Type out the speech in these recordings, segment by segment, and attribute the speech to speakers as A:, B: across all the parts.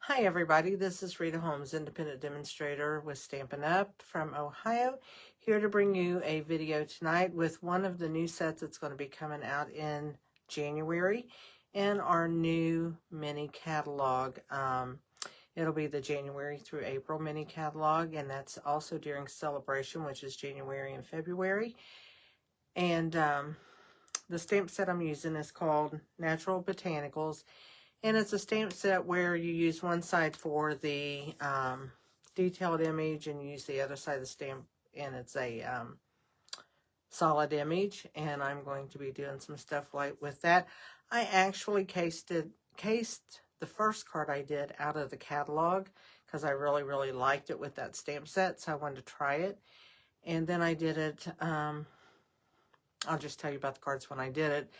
A: Hi everybody, this is Rita Holmes, independent demonstrator with Stampin' Up! From Ohio, here to bring you a video tonight with one of the new sets that's going to be coming out in January in our new mini catalog. It'll be the January through April mini catalog, and that's also during celebration, which is January and February. And the stamp set I'm using is called Natural Botanicals. And it's a stamp set where you use one side for the detailed image and you use the other side of the stamp, and it's a solid image. And I'm going to be doing some stuff like with that. I actually cased the first card I did out of the catalog because I really liked it with that stamp set, so I wanted to try it. And then I did it, I'll just tell you about the cards when I did it.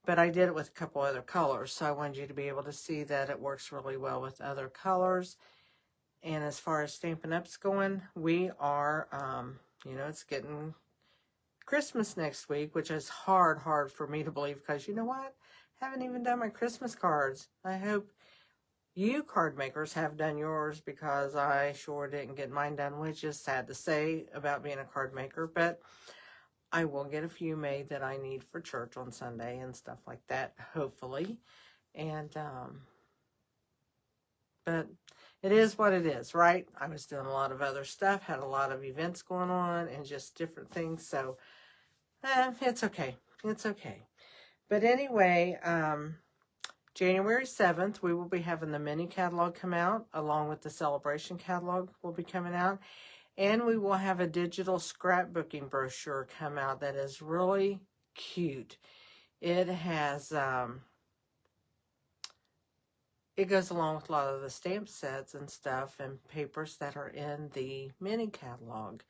A: But I did it with a couple other colors, so I wanted you to be able to see that it works really well with other colors. And as far as Stampin' Up's going, we are, it's getting Christmas next week, which is hard for me to believe because you know what? I haven't even done my Christmas cards. I hope you card makers have done yours because I sure didn't get mine done, which is sad to say about being a card maker, but I will get a few made that I need for church on Sunday and stuff like that, hopefully. And, but it is what it is, right? I was doing a lot of other stuff, had a lot of events going on and just different things. So, it's okay. It's okay. But anyway, January 7th, we will be having the mini catalog come out along with the celebration catalog will be coming out. And we will have a digital scrapbooking brochure come out that is really cute. It has, it goes along with a lot of the stamp sets and stuff and papers that are in the mini catalog.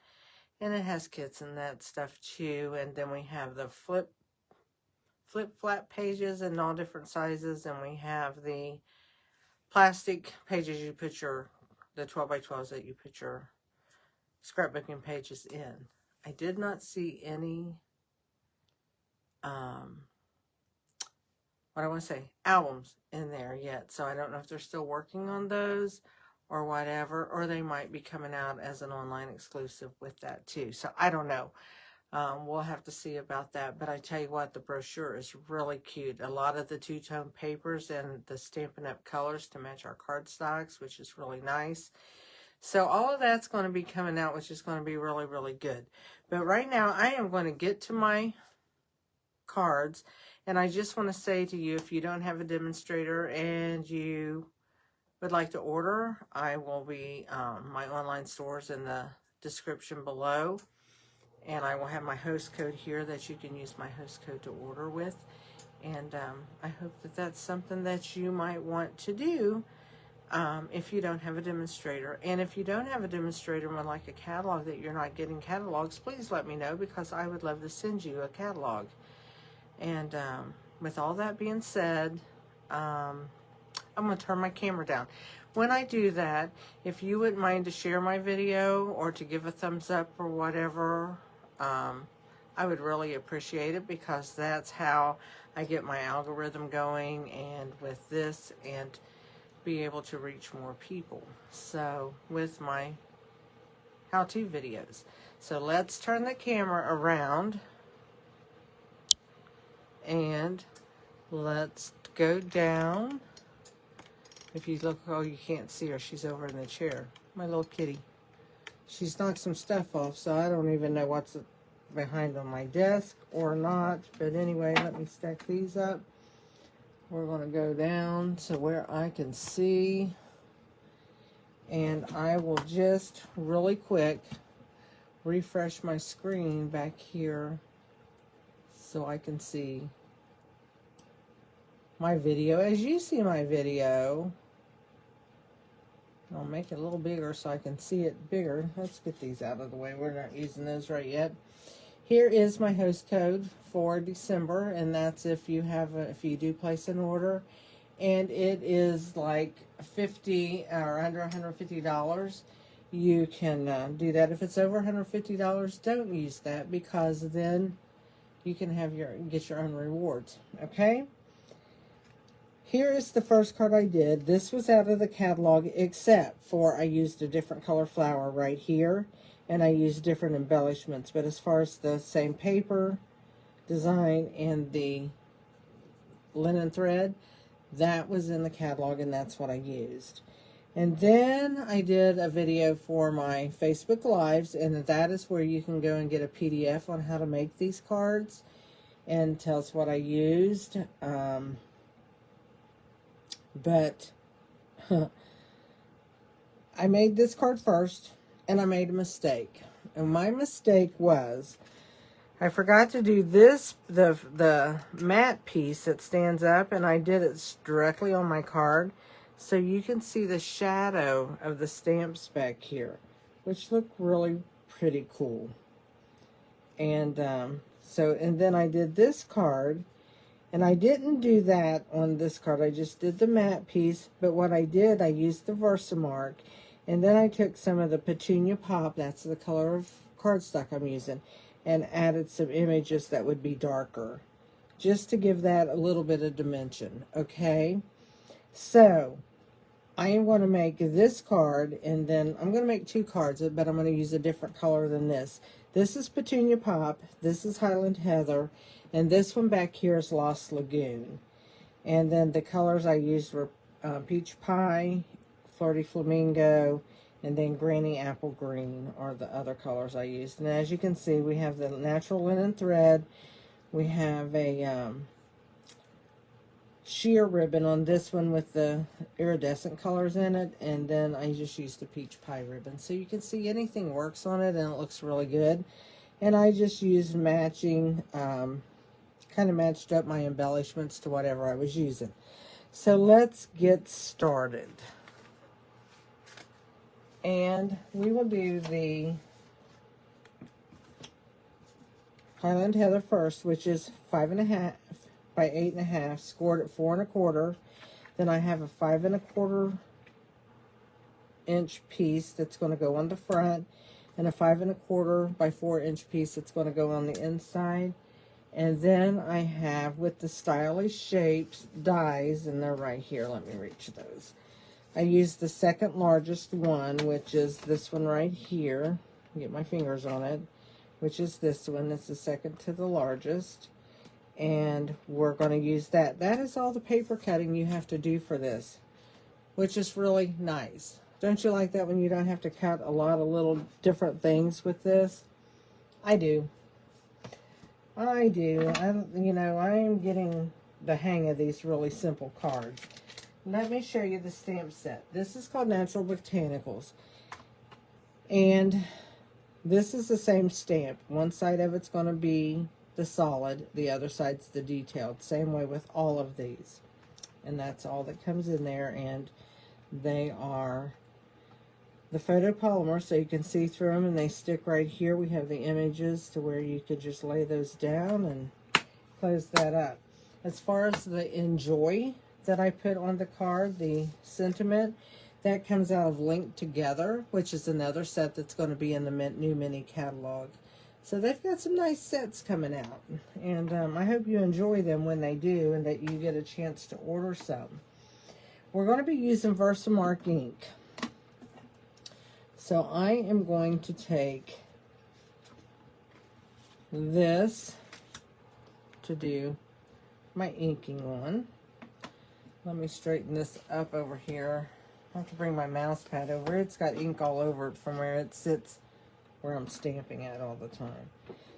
A: And it has kits and that stuff too. And then we have the flip flat pages in all different sizes. And we have the plastic pages you put the 12 by 12s that you put your scrapbooking pages in. I did not see any albums in there yet, so I don't know if they're still working on those or whatever, or they might be coming out as an online exclusive with that too, so I don't know. We'll have to see about that, but I tell you what, the brochure is really cute. A lot of the two-tone papers and the Stampin' Up! Colors to match our cardstocks, which is really nice. So all of that's going to be coming out, which is going to be really good. But right now, I am going to get to my cards. And I just want to say to you, if you don't have a demonstrator and you would like to order, I will be, my online store's in the description below. And I will have my host code here that you can use my host code to order with. And I hope that that's something that you might want to do. If you don't have a demonstrator. And if you don't have a demonstrator and would like a catalog that you're not getting catalogs, please let me know because I would love to send you a catalog. And with all that being said, I'm going to turn my camera down. When I do that, if you wouldn't mind to share my video or to give a thumbs up or whatever, I would really appreciate it because that's how I get my algorithm going and with this and be able to reach more people. So with my how-to videos. So let's turn the camera around and let's go down. If you look, oh, you can't see her. She's over in the chair. My little kitty. She's knocked some stuff off, so I don't even know what's behind on my desk or not. But anyway, let me stack these up. We're going to go down to where I can see, and I will just really quick refresh my screen back here so I can see my video as you see my video. I'll make it a little bigger so I can see it bigger. Let's get these out of the way. We're not using those right yet. Here is my host code for December, and that's if you do place an order, and it is like $50 or under $150. You can do that. If it's over $150, don't use that because then you can get your own rewards. Okay. here is the first card I did. This was out of the catalog, except for I used a different color flower right here, and I used different embellishments. But as far as the same paper design and the linen thread, that was in the catalog, and that's what I used. And then I did a video for my Facebook Lives, and that is where you can go and get a PDF on how to make these cards, and tells what I used. But I made this card first, and I made a mistake. And my mistake was I forgot to do this, the matte piece that stands up, and I did it directly on my card. So you can see the shadow of the stamps back here, which look really pretty cool. And and then I did this card, and I didn't do that on this card. I just did the matte piece. But what I did, I used the Versamark, and then I took some of the Petunia Pop, that's the color of cardstock I'm using, and added some images that would be darker, just to give that a little bit of dimension, okay? So I am going to make this card, and then I'm going to make two cards, but I'm going to use a different color than this. This is Petunia Pop, this is Highland Heather, and this one back here is Lost Lagoon. And then the colors I used were Peach Pie, Flirty Flamingo, and then Granny Apple Green are the other colors I used. And as you can see, we have the natural linen thread. We have a sheer ribbon on this one with the iridescent colors in it. And then I just used the Peach Pie ribbon. So you can see anything works on it, and it looks really good. And I just used matching, kind of matched up my embellishments to whatever I was using. So let's get started. And we will do the Highland Heather first, which is 5.5 by 8.5, scored at 4 1/4. Then I have a 5 1/4 inch piece that's going to go on the front, and a 5 1/4 by 4 inch piece that's going to go on the inside. And then I have, with the stylish shapes, dies, and they're right here. Let me reach those. I used the second largest one, which is this one right here. Get my fingers on it, which is this one. It's the second to the largest. And we're going to use that. That is all the paper cutting you have to do for this, which is really nice. Don't you like that when you don't have to cut a lot of little different things with this? I do. I do. You know, I am getting the hang of these really simple cards. Let me show you the stamp set. This is called Natural Botanicals. And this is the same stamp. One side of it's going to be the solid, the other side's the detailed. Same way with all of these. And that's all that comes in there. And they are the photopolymer, so you can see through them, and they stick right here. We have the images to where you could just lay those down and close that up. As far as the enjoy that I put on the card, the sentiment, that comes out of Linked Together, which is another set that's going to be in the new mini catalog. So they've got some nice sets coming out, and I hope you enjoy them when they do, and that you get a chance to order some. We're going to be using Versamark ink. So I am going to take this to do my inking on. Let me straighten this up over here. I have to bring my mouse pad over. It's got ink all over it from where it sits, where I'm stamping at all the time.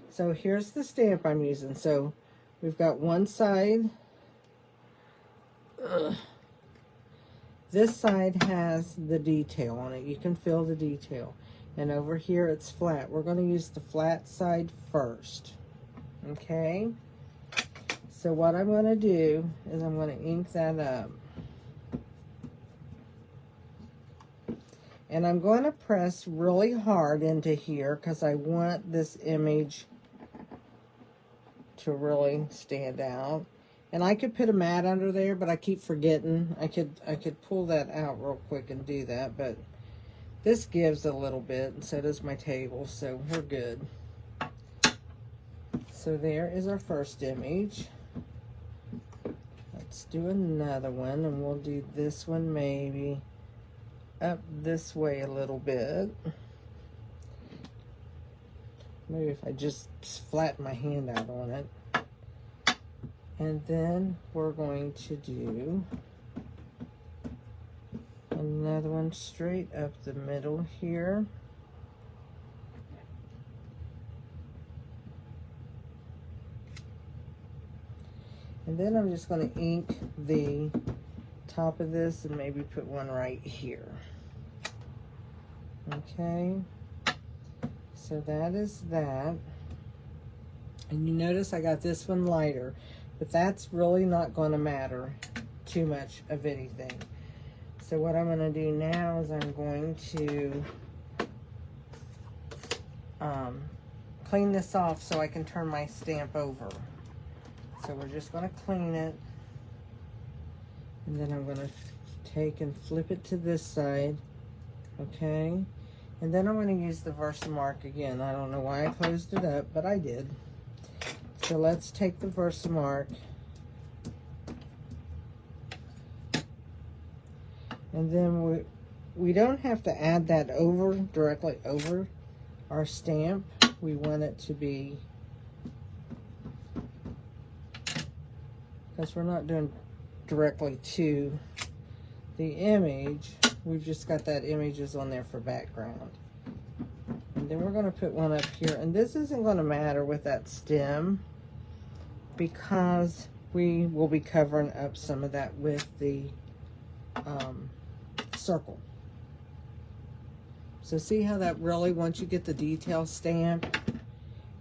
A: So here's the stamp I'm using. So we've got one side. This side has the detail on it. You can feel the detail. And over here it's flat. We're going to use the flat side first. Okay? So what I'm going to do is I'm going to ink that up. And I'm going to press really hard into here because I want this image to really stand out. And I could put a mat under there, but I keep forgetting. I could pull that out real quick and do that, but this gives a little bit, and so does my table, so we're good. So there is our first image. Let's do another one, and we'll do this one maybe up this way a little bit. Maybe if I just flatten my hand out on it. And then we're going to do another one straight up the middle here. And then I'm just going to ink the top of this and maybe put one right here. Okay, so that is that. And you notice I got this one lighter, but that's really not going to matter too much of anything. So what I'm going to do now is I'm going to clean this off so I can turn my stamp over. So we're just going to clean it, and then I'm going to take and flip it to this side, okay? And then I'm going to use the Versamark again. I don't know why I closed it up, but I did. So let's take the Versamark, and then we don't have to add that over, directly over our stamp. We want it to be, because we're not doing directly to the image, we've just got that images on there for background. And then we're going to put one up here, and this isn't going to matter with that stem because we will be covering up some of that with the circle. So see how that really, once you get the detail stamp,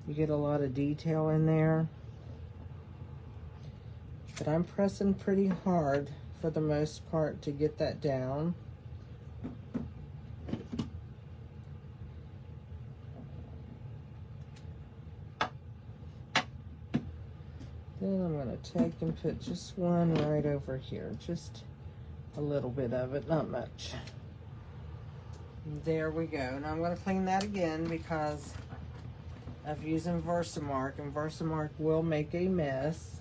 A: you get a lot of detail in there. But I'm pressing pretty hard for the most part to get that down. Then I'm going to take and put just one right over here. Just a little bit of it, not much. There we go. Now I'm going to clean that again because of using Versamark, and Versamark will make a mess.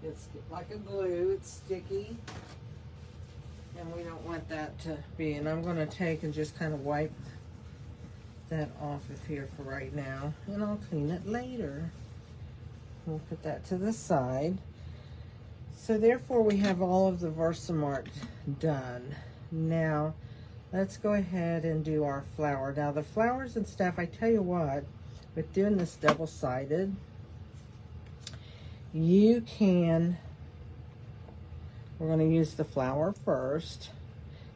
A: It's like a glue, it's sticky, and we don't want that to be. And I'm going to take and just kind of wipe that off of here for right now, and I'll clean it later. We'll put that to the side. So therefore we have all of the Versamark done. Now let's go ahead and do our flower. Now the flowers and stuff, I tell you what, with doing this double-sided, you can, we're going to use the flower first.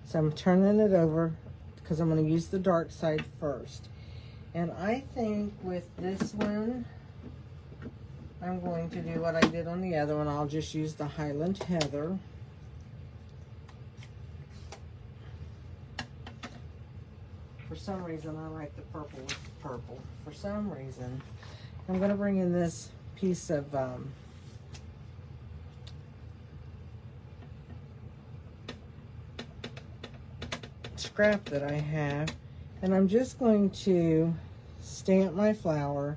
A: So I'm turning it over because I'm going to use the dark side first. And I think with this one, I'm going to do what I did on the other one. I'll just use the Highland Heather. For some reason, I like the purple with the purple. For some reason, I'm going to bring in this piece of scrap that I have, and I'm just going to stamp my flower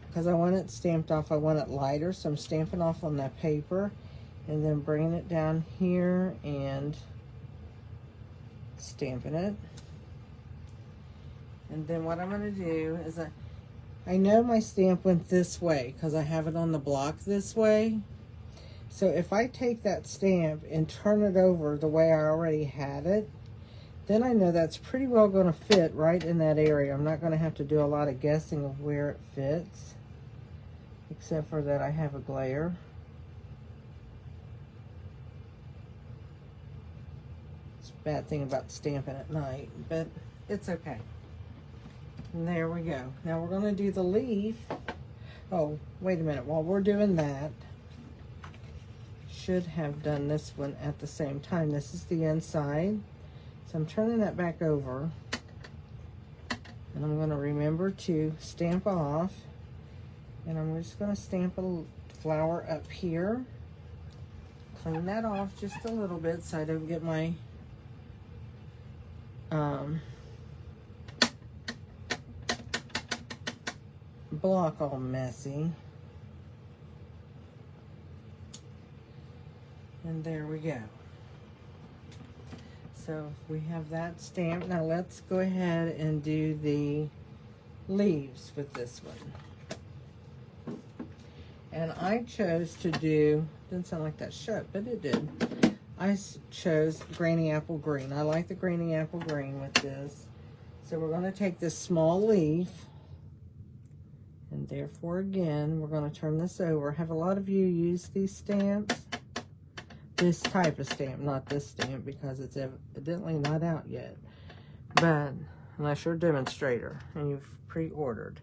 A: because I want it stamped off. I want it lighter, so I'm stamping off on that paper and then bringing it down here and stamping it. And then what I'm going to do is I know my stamp went this way because I have it on the block this way. So if I take that stamp and turn it over the way I already had it, then I know that's pretty well going to fit right in that area. I'm not going to have to do a lot of guessing of where it fits, except for that I have a glare. It's a bad thing about stamping at night, but it's okay. And there we go. Now we're going to do the leaf. Oh, wait a minute. While we're doing that, should have done this one at the same time. This is the inside. So I'm turning that back over. And I'm going to remember to stamp off. And I'm just going to stamp a flower up here. Clean that off just a little bit so I don't get my block all messy. And there we go. So we have that stamped. Now let's go ahead and do the leaves with this one. And I chose to do, didn't sound like that shut, but it did. I chose Granny Apple Green. I like the Granny Apple Green with this. So we're going to take this small leaf, and therefore again, we're going to turn this over. Have a lot of you use these stamps? This type of stamp, not this stamp, because it's evidently not out yet. But unless you're a demonstrator and you've pre-ordered,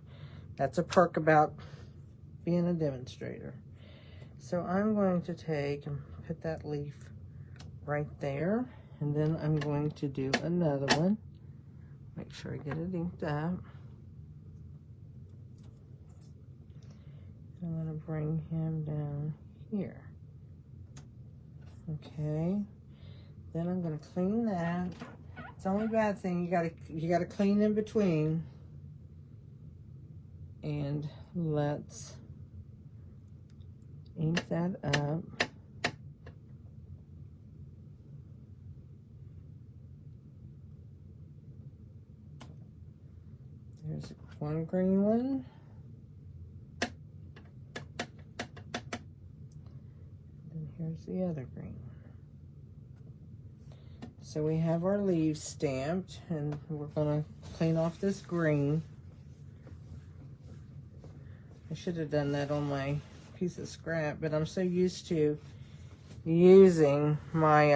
A: that's a perk about being a demonstrator. So I'm going to take and put that leaf right there, and then I'm going to do another one. Make sure I get it inked up. I'm going to bring him down here. Okay, then I'm going to clean that. It's the only bad thing, you gotta clean in between. And let's ink that up. There's one green one. And here's the other green one. So we have our leaves stamped, and we're gonna clean off this green. I should have done that on my piece of scrap, but I'm so used to using my,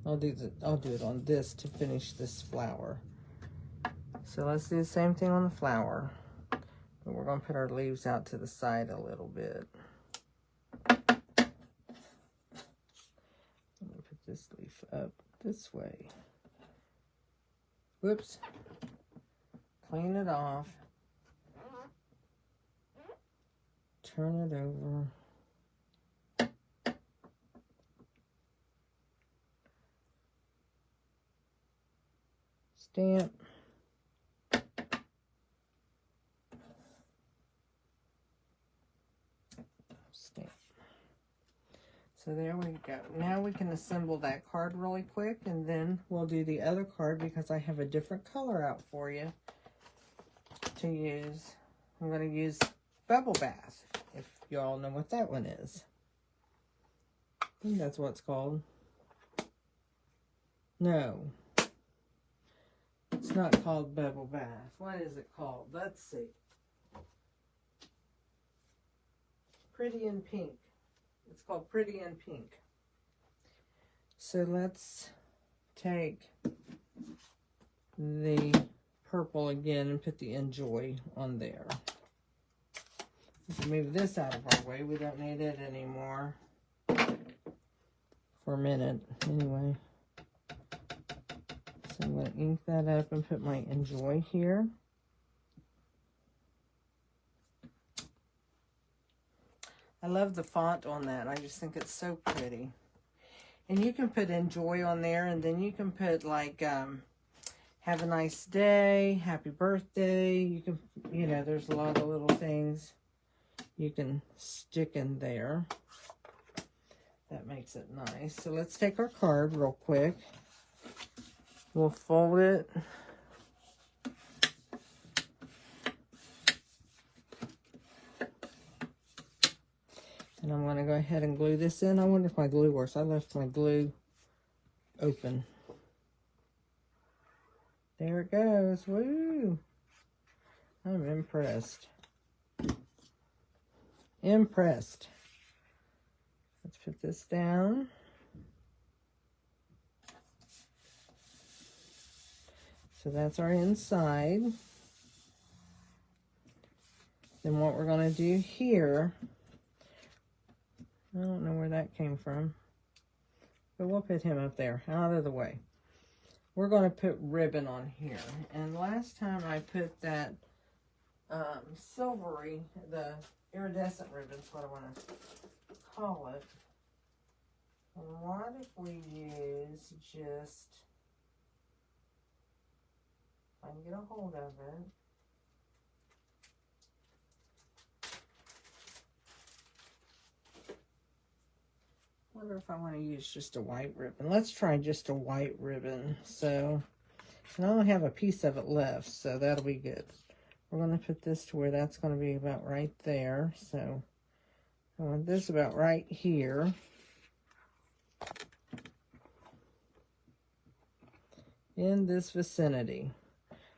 A: I'll do it on this to finish this flower. So let's do the same thing on the flower, but we're gonna put our leaves out to the side a little bit. This leaf up this way. Whoops. Clean it off. Turn it over. Stamp. Stamp. So there we go. Now we can assemble that card really quick, and then we'll do the other card because I have a different color out for you to use. I'm going to use Bubble Bath, if you all know what that one is. I think that's what it's called. No. It's not called Bubble Bath. What is it called? Let's see. Pretty in Pink. It's called Pretty in Pink. So let's take the purple again and put the Enjoy on there. Let's move this out of our way. We don't need it anymore for a minute anyway. So I'm going to ink that up and put my Enjoy here. I love the font on that. I just think it's so pretty. And you can put Enjoy on there, and then you can put like, have a nice day, happy birthday. You can, you know, there's a lot of little things you can stick in there. That makes it nice. So let's take our card real quick. We'll fold it. And I'm going to go ahead and glue this in. I wonder if my glue works. I left my glue open. There it goes. Woo! I'm impressed. Impressed. Let's put this down. So that's our inside. Then what we're going to do here, I don't know where that came from, but we'll put him up there, out of the way. We're going to put ribbon on here. And last time I put that silvery, the iridescent ribbon's what I want to call it. And what if we use just, if I can get a hold of it, wonder if I want to use just a white ribbon. Let's try just a white ribbon. So, and I only have a piece of it left, so that'll be good. We're going to put this to where that's going to be about right there. So, I want this about right here. In this vicinity.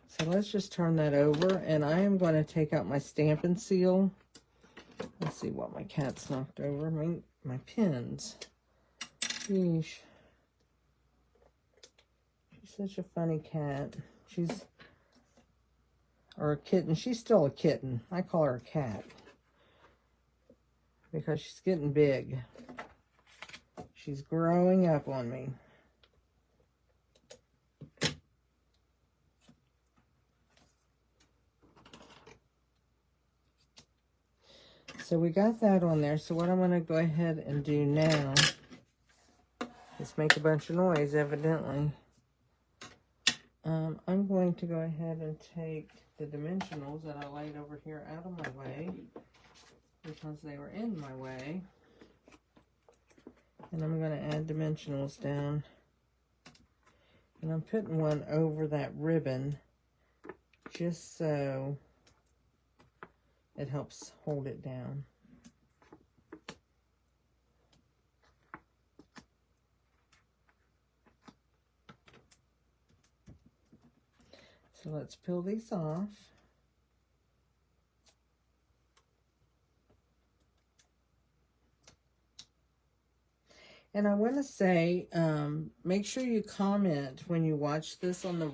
A: So let's just turn that over, and I am going to take out my Stampin' Seal. Let's see what my cat's knocked over. My pins. Yeesh. She's such a funny cat. Or a kitten. She's still a kitten. I call her a cat. Because she's getting big. She's growing up on me. So we got that on there. So what I'm going to go ahead and do now is make a bunch of noise, evidently. I'm going to go ahead and take the dimensionals that I laid over here out of my way because they were in my way. And I'm going to add dimensionals down. And I'm putting one over that ribbon just so it helps hold it down. So let's peel these off. And I want to say, make sure you comment when you watch this on the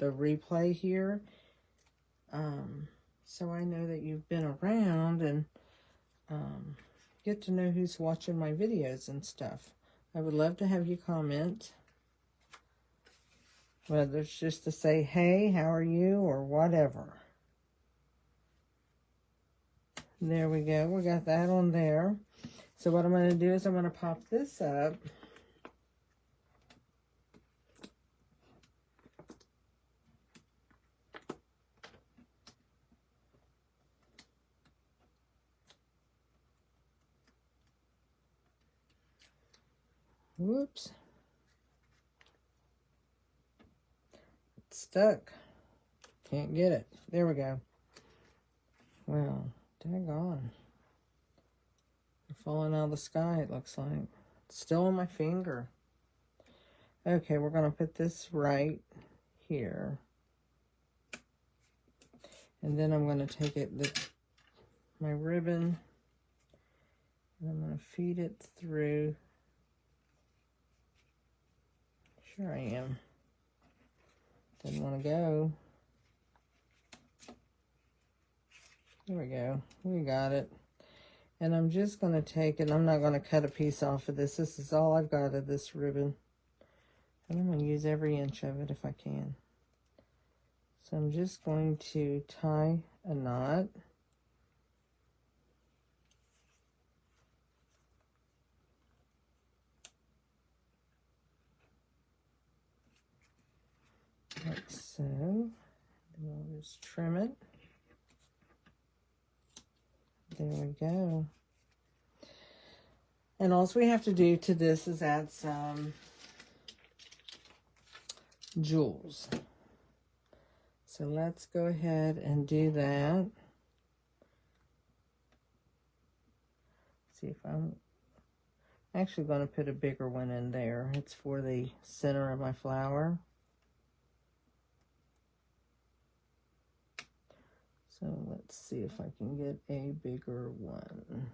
A: replay here. So I know that you've been around and get to know who's watching my videos and stuff. I would love to have you comment. Whether it's just to say, hey, how are you, or whatever. There we go. We got that on there. So what I'm going to do is I'm going to pop this up. Whoops. It's stuck. Can't get it. There we go. Well, daggone. They're falling out of the sky, it looks like. It's still on my finger. Okay, we're going to put this right here. And then I'm going to take my ribbon, and I'm going to feed it through. Sure I am. Didn't want to go. There we go. We got it. And I'm just going to take it. I'm not going to cut a piece off of this. This is all I've got of this ribbon. And I'm going to use every inch of it if I can. So I'm just going to tie a knot. Like so. And we'll just trim it. There we go. And all we have to do to this is add some jewels. So let's go ahead and do that. See if I'm actually going to put a bigger one in there. It's for the center of my flower. So let's see if I can get a bigger one.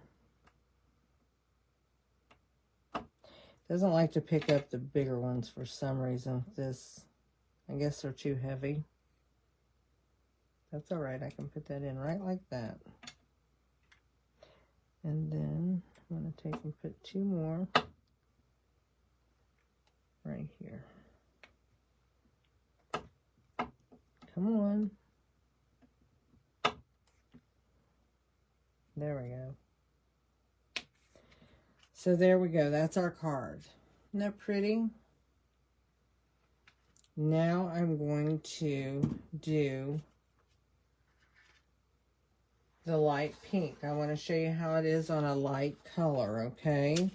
A: Doesn't like to pick up the bigger ones for some reason. I guess they're too heavy. That's all right. I can put that in right like that. And then I'm going to take and put two more right here. Come on. There we go. So there we go. That's our card. Isn't that pretty? Now I'm going to do the light pink. I want to show you how it is on a light color, okay?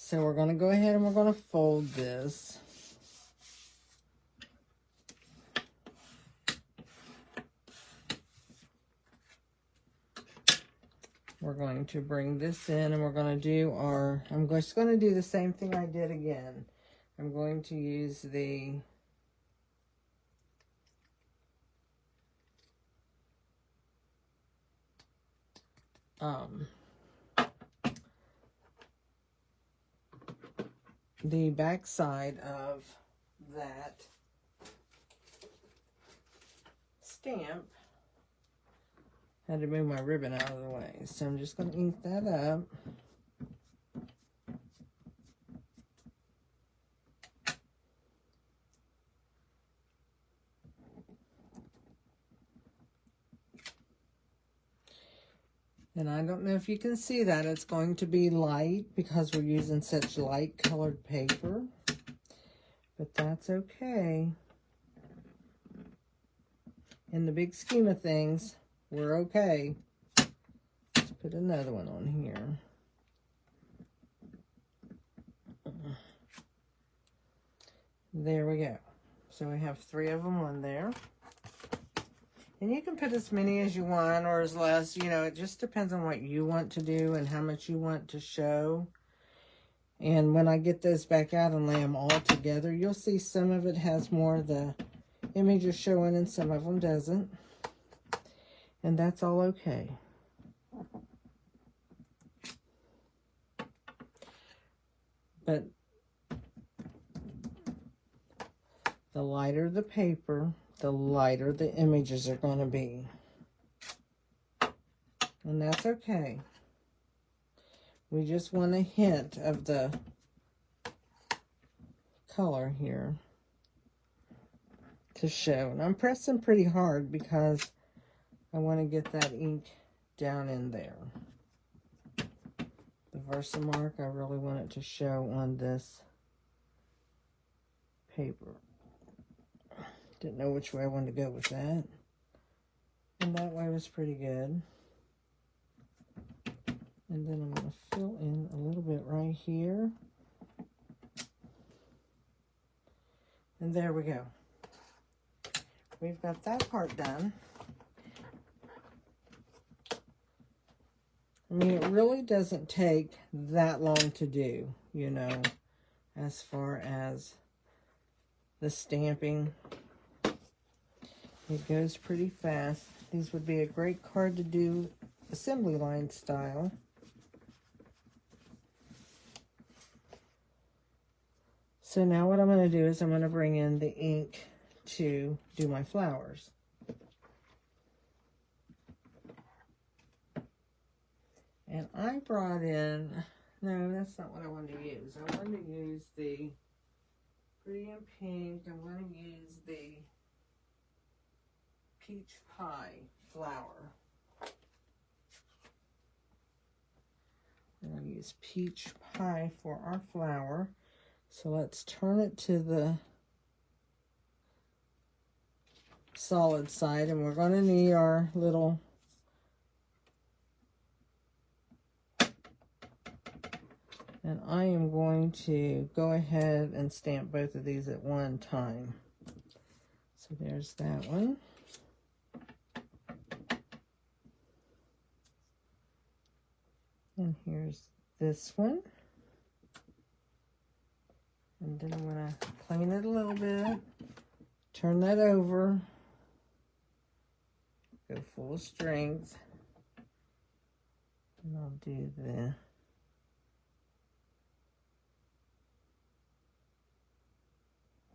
A: So we're going to go ahead and we're going to fold this. We're going to bring this in and we're going to do our, I'm just going to do the same thing I did again. I'm going to use the back side of that stamp. Had to move my ribbon out of the way, so I'm just going to ink that up. And I don't know if you can see that. It's going to be light because we're using such light colored paper. But that's okay. In the big scheme of things, we're okay. Let's put another one on here. There we go. So we have 3 of them on there. And you can put as many as you want or as less, you know, it just depends on what you want to do and how much you want to show. And when I get those back out and lay them all together, you'll see some of it has more of the images showing and some of them doesn't. And that's all okay. But the lighter the paper, the lighter the images are going to be. And that's okay. We just want a hint of the color here to show. And I'm pressing pretty hard because I want to get that ink down in there. The Versamark, I really want it to show on this paper. Didn't know which way I wanted to go with that. And that way was pretty good. And then I'm going to fill in a little bit right here. And there we go. We've got that part done. I mean, it really doesn't take that long to do, you know, as far as the stamping. It goes pretty fast. These would be a great card to do assembly line style. So now what I'm going to do is I'm going to bring in the ink to do my flowers. And I brought in, no, that's not what I wanted to use. I wanted to use the Pretty in Pink. I'm going to use the Peach Pie flower. I'm going to use Peach Pie for our flower. So let's turn it to the solid side, and we're going to need our little and I am going to go ahead and stamp both of these at one time. So there's that one. And here's this one. And then I'm going to clean it a little bit, turn that over, go full strength, and I'll do the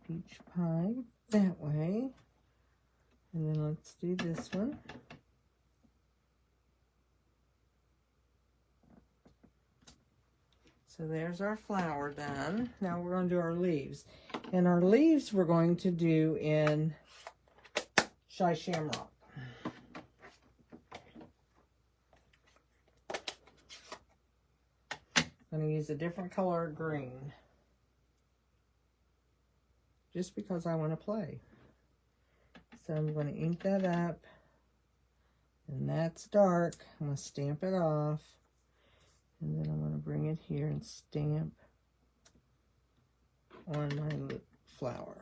A: Peach Pie that way, and then let's do this one. So there's our flower done. Now we're going to do our leaves. And our leaves we're going to do in Shy Shamrock. I'm going to use a different color of green. Just because I want to play. So I'm going to ink that up. And that's dark. I'm going to stamp it off. And then I'm going to bring it here and stamp on my flower.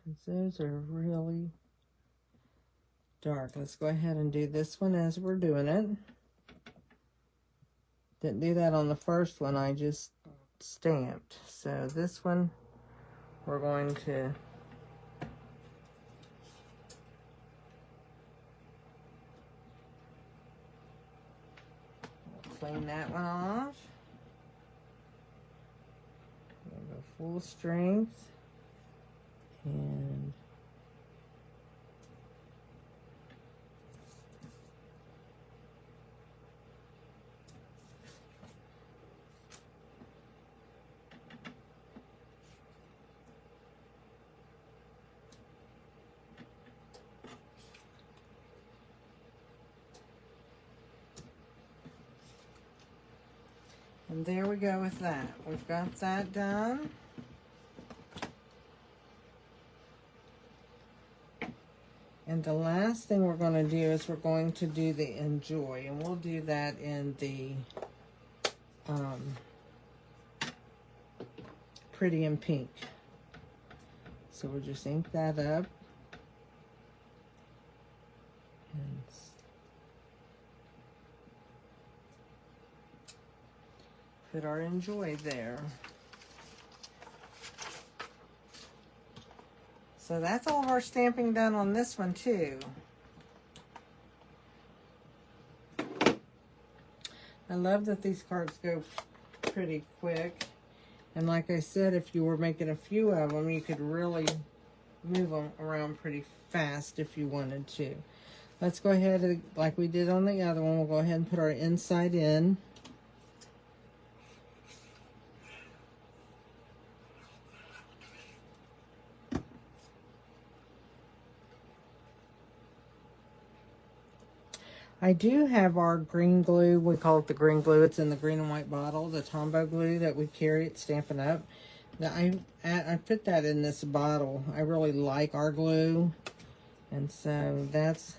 A: Because those are really dark. Let's go ahead and do this one as we're doing it. Didn't do that on the first one, I just stamped. So this one, we're going to clean that one off. We'll go full strength. And there we go with that. We've got that done. And the last thing we're going to do is we're going to do the Enjoy. And we'll do that in the Pretty in Pink. So we'll just ink that up. And put our Enjoy there. So that's all of our stamping done on this one too. I love that these cards go pretty quick. And like I said, if you were making a few of them, you could really move them around pretty fast if you wanted to. Let's go ahead and, like we did on the other one, we'll go ahead and put our inside in. I do have our green glue. We call it the green glue. It's in the green and white bottle, the Tombow glue that we carry at Stampin' Up. Now, I put that in this bottle. I really like our glue. And so that's...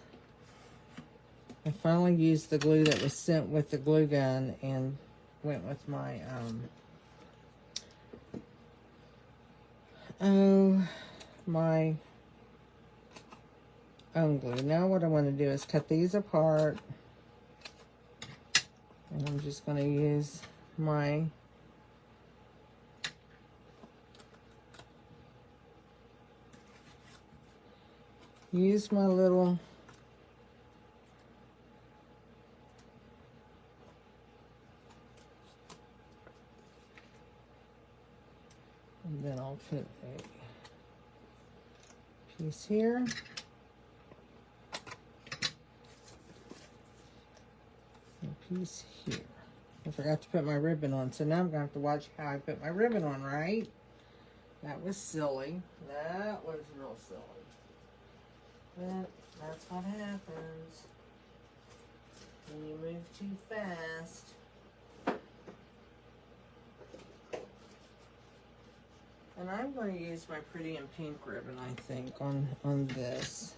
A: I finally used the glue that was sent with the glue gun and went with my... my own glue. Now what I want to do is cut these apart, and I'm just going to use my little and then I'll put a piece here. Piece here. I forgot to put my ribbon on, so now I'm gonna have to watch how I put my ribbon on, right? That was silly. That was real silly. But that's what happens when you move too fast. And I'm going to use my Pretty in Pink ribbon, I think, on this.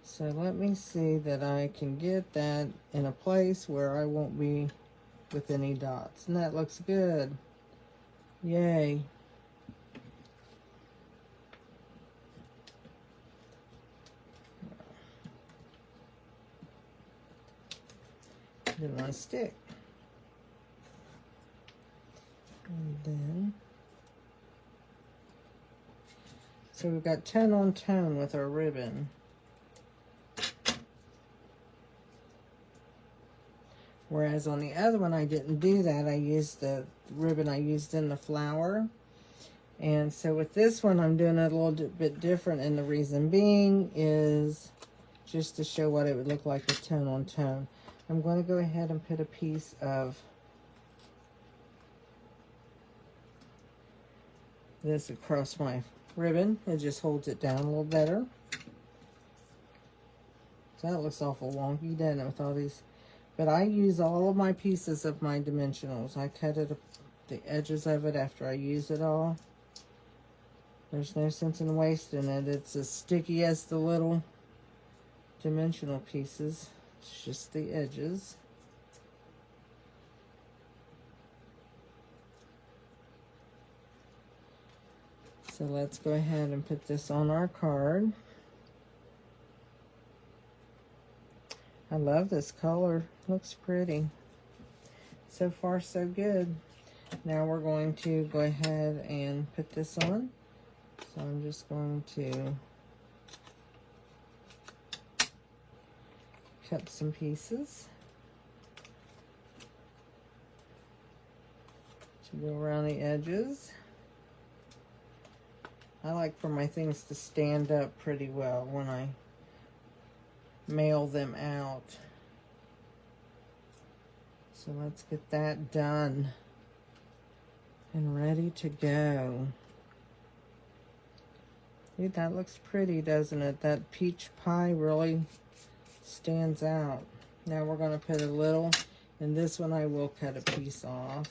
A: So let me see that I can get that in a place where I won't be with any dots. And that looks good. Yay. Didn't want to stick. And then... so we've got tone on tone with our ribbon. Whereas on the other one, I didn't do that. I used the ribbon I used in the flower. And so with this one, I'm doing it a little bit different. And the reason being is just to show what it would look like with tone on tone. I'm going to go ahead and put a piece of this across my ribbon. It just holds it down a little better. So that looks awful wonky, doesn't it, with all these... But I use all of my pieces of my dimensionals. I cut it, the edges of it after I use it all. There's no sense in wasting it. It's as sticky as the little dimensional pieces. It's just the edges. So let's go ahead and put this on our card. I love this color. Looks pretty. So far, so good. Now we're going to go ahead and put this on. So I'm just going to cut some pieces to go around the edges. I like for my things to stand up pretty well when I mail them out. So let's get that done and ready to go. Dude, that looks pretty, doesn't it? That peach pie really stands out. Now we're going to put a little, and this one I will cut a piece off.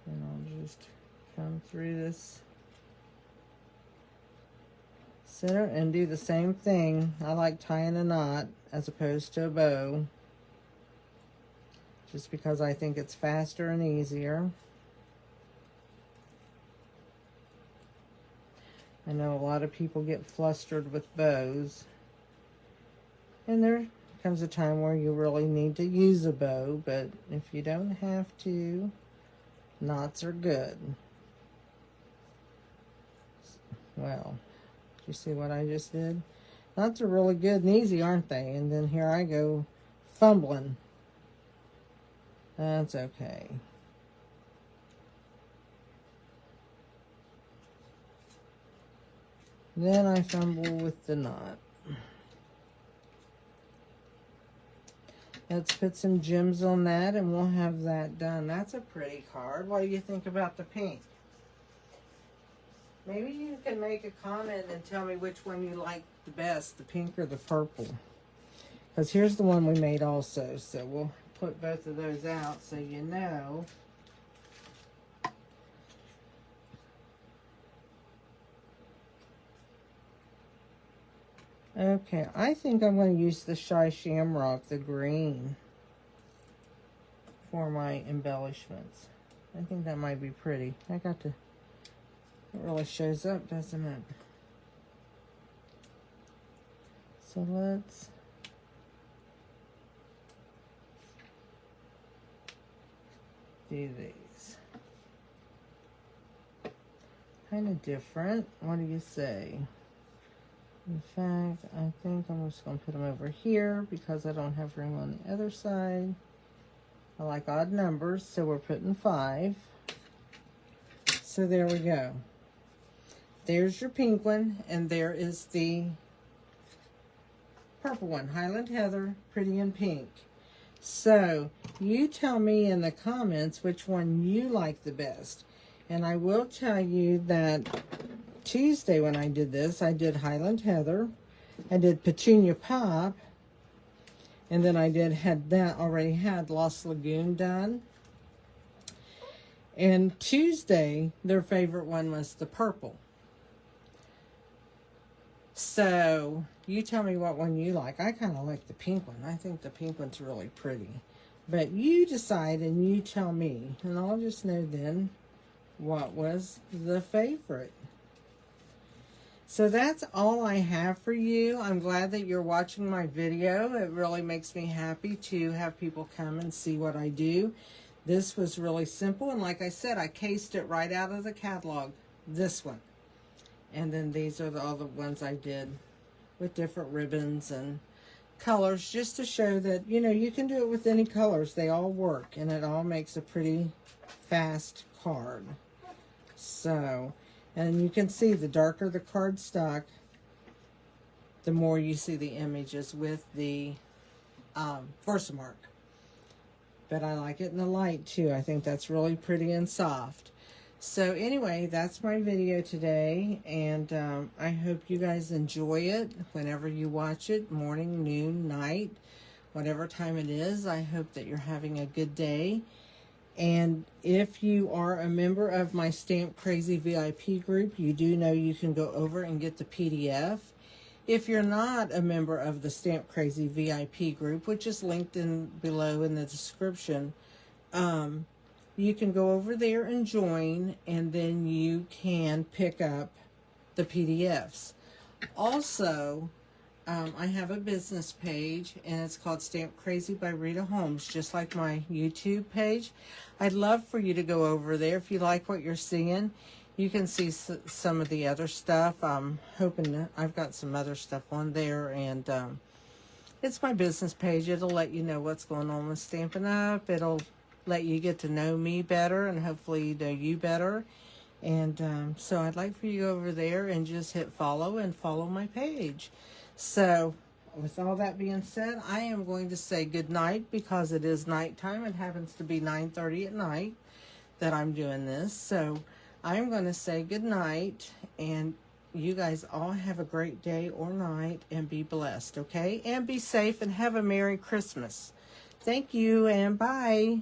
A: And I'll just come through this center and do the same thing. I like tying a knot as opposed to a bow, just because I think it's faster and easier. I know a lot of people get flustered with bows, and there comes a time where you really need to use a bow, but if you don't have to, knots are good. Well, did you see what I just did? Knots are really good and easy, aren't they? And then here I go fumbling. That's okay. Then I fumble with the knot. Let's put some gems on that and we'll have that done. That's a pretty card. What do you think about the pink? Maybe you can make a comment and tell me which one you like the best, the pink or the purple. Because here's the one we made also. So we'll put both of those out so you know. Okay, I think I'm going to use the Shy Shamrock, the green, for my embellishments. I think that might be pretty. It really shows up, doesn't it? So let's do these. Kind of different. What do you say? In fact, I think I'm just going to put them over here because I don't have room on the other side. I like odd numbers, so we're putting 5. So there we go. There's your pink one, and there is the purple one, Highland Heather, pretty in pink. So you tell me in the comments which one you like the best. And I will tell you that Tuesday when I did this, I did Highland Heather, I did Petunia Pop, and then I already had Lost Lagoon done. And Tuesday, their favorite one was the purple. So you tell me what one you like. I kind of like the pink one. I think the pink one's really pretty. But you decide and you tell me, and I'll just know then what was the favorite. So that's all I have for you. I'm glad that you're watching my video. It really makes me happy to have people come and see what I do. This was really simple, and like I said, I cased it right out of the catalog, this one. And then these are all the ones I did with different ribbons and colors, just to show that, you know, you can do it with any colors. They all work, and it all makes a pretty fast card. So, and you can see the darker the cardstock, the more you see the images with the Versamark. But I like it in the light too. I think that's really pretty and soft. So anyway, that's my video today, and I hope you guys enjoy it whenever you watch it, morning, noon, night, whatever time it is. I hope that you're having a good day. And if you are a member of my Stamp Crazy VIP group, you do know you can go over and get the PDF. If you're not a member of the Stamp Crazy VIP group, which is linked in below in the description, you can go over there and join, and then you can pick up the PDFs. Also, I have a business page, and it's called Stamp Crazy by Rita Holmes, just like my YouTube page. I'd love for you to go over there. If you like what you're seeing, you can see some of the other stuff. I'm hoping that I've got some other stuff on there, and it's my business page. It'll let you know what's going on with Stampin' Up. It'll let you get to know me better, and hopefully know you better. And so I'd like for you to go over there and just hit follow and follow my page. So with all that being said, I am going to say good night because it is nighttime. It happens to be 9:30 at night that I'm doing this. So I'm going to say good night, and you guys all have a great day or night, and be blessed, okay? And be safe, and have a Merry Christmas. Thank you, and bye.